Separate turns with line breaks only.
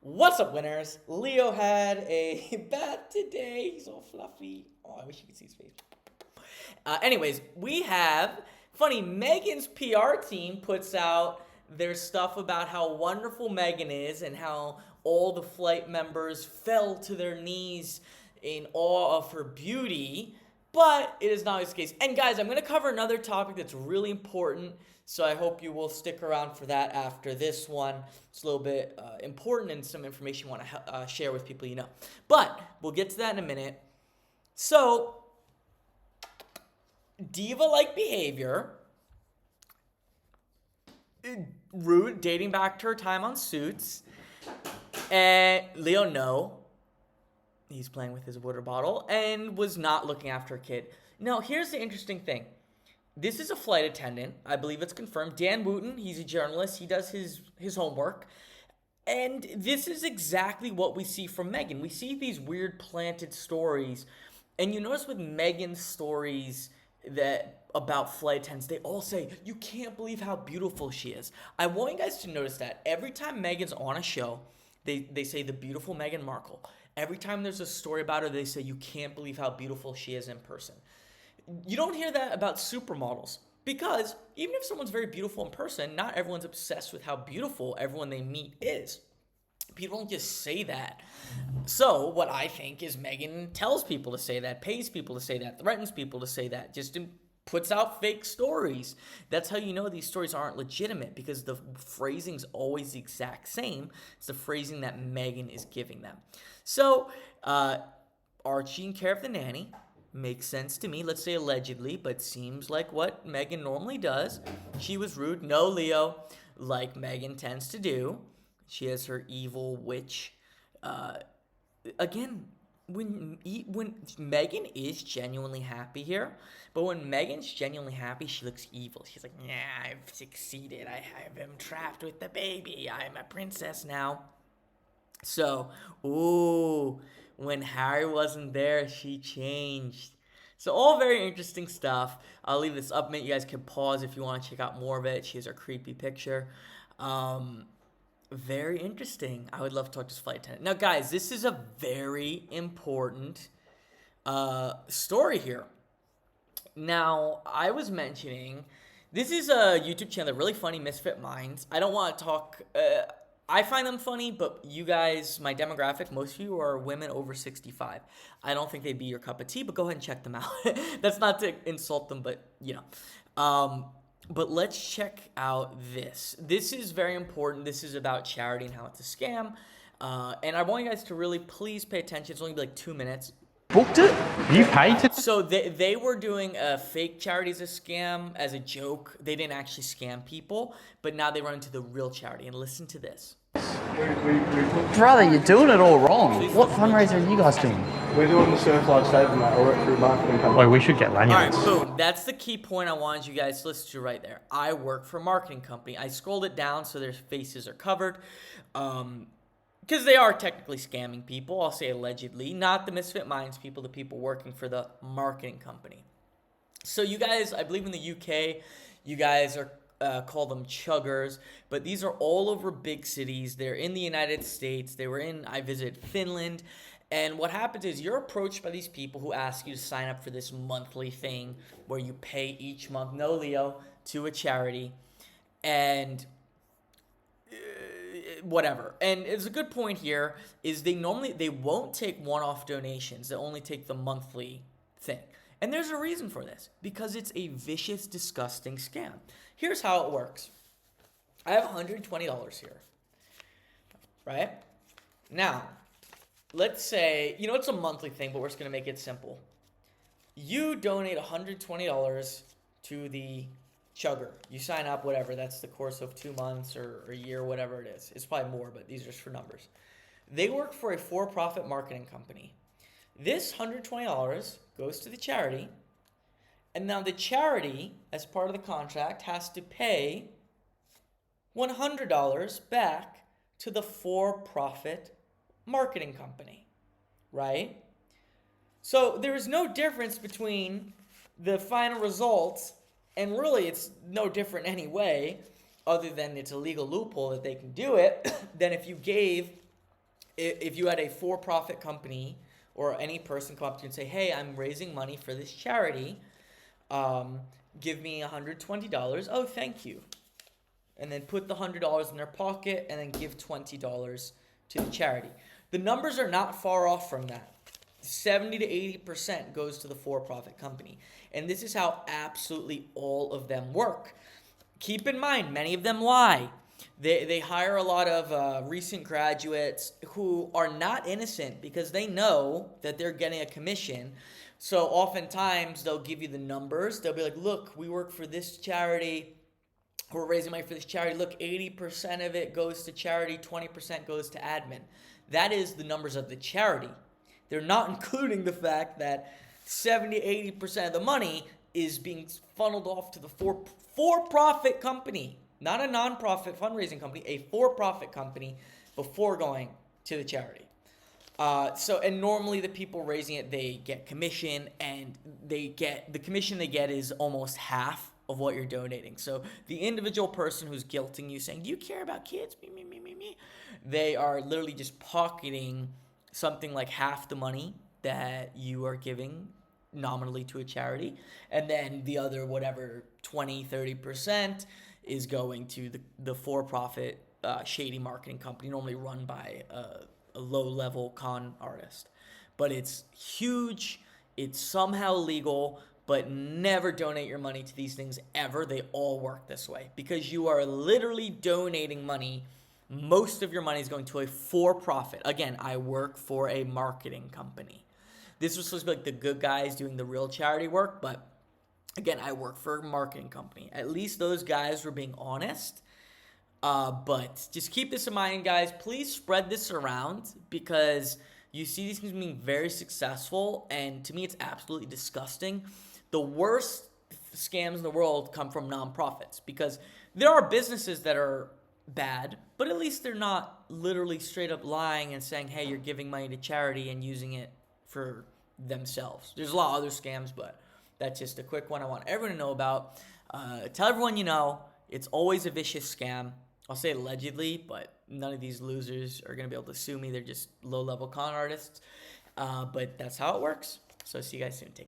What's up, winners? Leo had a bath today. He's all fluffy. Oh, I wish you could see his face. Anyways, we have funny. Meghan's PR team puts out their stuff about how wonderful Meghan is and how all the flight members fell to their knees in awe of her beauty. But it is not always the case. And guys, I'm going to cover another topic that's really important. So I hope you will stick around for that after this one. It's a little bit important and some information you want to share with people you know. But we'll get to that in a minute. So, diva-like behavior. Rude, dating back to her time on Suits. And Leo, no. He's playing with his water bottle and was not looking after a kid. Now, here's the interesting thing. This is a flight attendant. I believe it's confirmed. Dan Wooten, he's a journalist. He does his homework. And this is exactly what we see from Meghan. We see these weird planted stories. And you notice with Meghan's stories that about flight attendants, they all say, you can't believe how beautiful she is. I want you guys to notice that. Every time Meghan's on a show, they say the beautiful Meghan Markle. Every time there's a story about her, they say, you can't believe how beautiful she is in person. You don't hear that about supermodels because even if someone's very beautiful in person, not everyone's obsessed with how beautiful everyone they meet is. People don't just say that. So what I think is Meghan tells people to say that, pays people to say that, threatens people to say that, just puts out fake stories. That's how you know these stories aren't legitimate because the phrasing's always the exact same. It's the phrasing that Meghan is giving them. So Archie and Care of the Nanny makes sense to me. Let's say allegedly, but seems like what Meghan normally does. She was rude. No, Leo, like Meghan tends to do. She has her evil witch. Again, when Meghan is genuinely happy here, but when Meghan's genuinely happy, she looks evil. She's like, nah, I've succeeded. I am trapped with the baby. I'm a princess now. So, when Harry wasn't there, she changed. So all very interesting stuff. I'll leave this up a minute. You guys can pause if you want to check out more of it. She has her creepy picture. Very interesting. I would love to talk to this flight attendant. Now, guys, this is a very important story here. Now, I was mentioning, this is a YouTube channel, really funny, Misfit Minds. I don't want to talk... I find them funny, but you guys, my demographic, most of you are women over 65. I don't think they'd be your cup of tea, but go ahead and check them out. That's not to insult them, but, you know. But let's check out this. This is very important. This is about charity and how it's a scam. And I want you guys to really please pay attention. It's only like 2 minutes.
Booked it? You paid to?
So they were doing a fake charity as a scam, as a joke. They didn't actually scam people, but now they run into the real charity. And listen to this.
Brother, you're doing it all wrong. What fundraiser are you guys doing?
We're doing the Surf Life Saver, mate. I work through a marketing company.
Wait, we should get lanyards.
All right, boom. That's the key point I wanted you guys to listen to right there. I work for a marketing company. I scrolled it down so their faces are covered. Because they are technically scamming people, I'll say allegedly, not the Misfit Minds people, the people working for the marketing company. So you guys, I believe in the UK, you guys are call them chuggers, but these are all over big cities. They're in the United States. I visited Finland. And what happens is you're approached by these people who ask you to sign up for this monthly thing where you pay each month, no Leo, to a charity. And whatever. And it's a good point here is they won't take one-off donations. They only take the monthly thing. And there's a reason for this because it's a vicious, disgusting scam. Here's how it works. I have $120 here, right? Now, let's say, it's a monthly thing, but we're just going to make it simple. You donate $120 to the chugger. You sign up, whatever. That's the course of 2 months or a year, whatever it is. It's probably more, but these are just for numbers. They work for a for-profit marketing company. This $120 goes to the charity, and now the charity, as part of the contract, has to pay $100 back to the for-profit marketing company, right? So there is no difference between the final results, and really it's no different anyway, other than it's a legal loophole that they can do it, than if you gave if you had a for-profit company or any person come up to you and say, hey, I'm raising money for this charity, give me $120. Oh, thank you. And then put the $100 in their pocket and then give $20 to the charity. The numbers are not far off from that. 70 to 80% goes to the for-profit company. And this is how absolutely all of them work. Keep in mind, many of them lie. They hire a lot of recent graduates who are not innocent because they know that they're getting a commission. So oftentimes they'll give you the numbers. They'll be like, look, we work for this charity. We're raising money for this charity. Look, 80% of it goes to charity, 20% goes to admin. That is the numbers of the charity. They're not including the fact that 70, 80% of the money is being funneled off to the for-profit company, not a non-profit fundraising company, a for-profit company before going to the charity. And normally the people raising it, they get commission, and the commission they get is almost half of what you're donating. So the individual person who's guilting you, saying, do you care about kids? Me. They are literally just pocketing something like half the money that you are giving nominally to a charity. And then the other, whatever, 20, 30% is going to the for-profit shady marketing company, normally run by a low-level con artist. But it's huge. It's somehow legal. But never donate your money to these things ever. They all work this way because you are literally donating money. Most of your money is going to a for-profit. Again, I work for a marketing company. This was supposed to be like the good guys doing the real charity work, but again, I work for a marketing company. At least those guys were being honest. But just keep this in mind, guys. Please spread this around because you see these things being very successful, and to me, it's absolutely disgusting. The worst scams in the world come from nonprofits because there are businesses that are bad, but at least they're not literally straight up lying and saying, hey, you're giving money to charity and using it for themselves. There's a lot of other scams, but that's just a quick one I want everyone to know about. Tell everyone you know it's always a vicious scam. I'll say allegedly, but none of these losers are going to be able to sue me. They're just low-level con artists. But that's how it works. So see you guys soon. Take care.